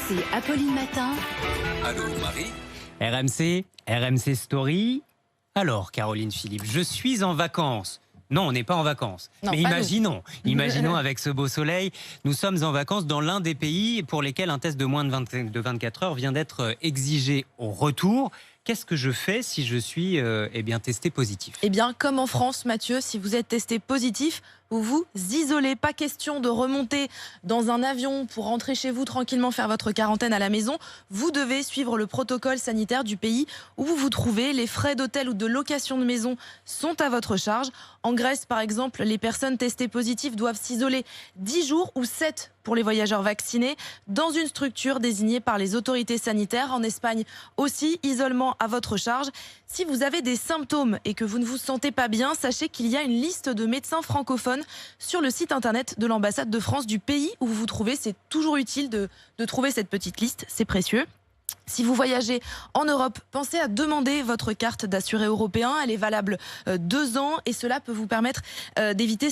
RMC, Apolline Matin. Allô Marie. RMC Story. Alors Caroline Philippe, je suis en vacances. Non, on n'est pas en vacances. Non, mais pas imaginons avec ce beau soleil, nous sommes en vacances dans l'un des pays pour lesquels un test de moins de 24 heures vient d'être exigé au retour. Qu'est-ce que je fais si je suis testé positif ? Eh bien, comme en France, Mathieu, si vous êtes testé positif, vous vous isolez. Pas question de remonter dans un avion pour rentrer chez vous tranquillement faire votre quarantaine à la maison. Vous devez suivre le protocole sanitaire du pays où vous vous trouvez. Les frais d'hôtel ou de location de maison sont à votre charge. En Grèce, par exemple, les personnes testées positives doivent s'isoler 10 jours ou 7 pour les voyageurs vaccinés dans une structure désignée par les autorités sanitaires. En Espagne aussi, isolement à votre charge. Si vous avez des symptômes et que vous ne vous sentez pas bien, sachez qu'il y a une liste de médecins francophones sur le site internet de l'ambassade de France du pays où vous vous trouvez. C'est toujours utile de trouver cette petite liste, c'est précieux. Si vous voyagez en Europe, pensez à demander votre carte d'assuré européen. Elle est valable 2 ans et cela peut vous permettre d'éviter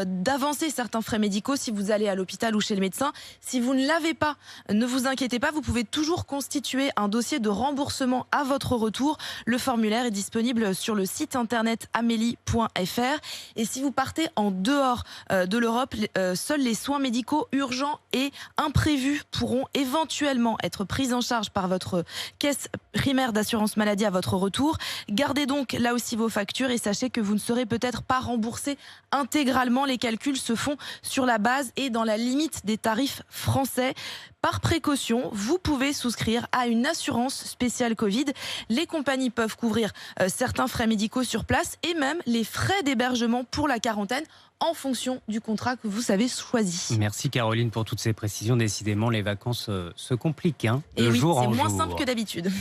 d'avancer certains frais médicaux si vous allez à l'hôpital ou chez le médecin. Si vous ne l'avez pas, ne vous inquiétez pas, vous pouvez toujours constituer un dossier de remboursement à votre retour. Le formulaire est disponible sur le site internet amélie.fr. Et si vous partez en dehors de l'Europe, seuls les soins médicaux urgents et imprévus pourront éventuellement être pris en charge par votre caisse primaire d'assurance maladie à votre retour. Gardez donc là aussi vos factures et sachez que vous ne serez peut-être pas remboursé intégralement. Les calculs se font sur la base et dans la limite des tarifs français. Par précaution, vous pouvez souscrire à une assurance spéciale Covid. Les compagnies peuvent couvrir certains frais médicaux sur place et même les frais d'hébergement pour la quarantaine en fonction du contrat que vous avez choisi. Merci Caroline pour toutes ces précisions. Décidément, les vacances se compliquent. Et oui, jour c'est en moins jour. simple que d'habitude.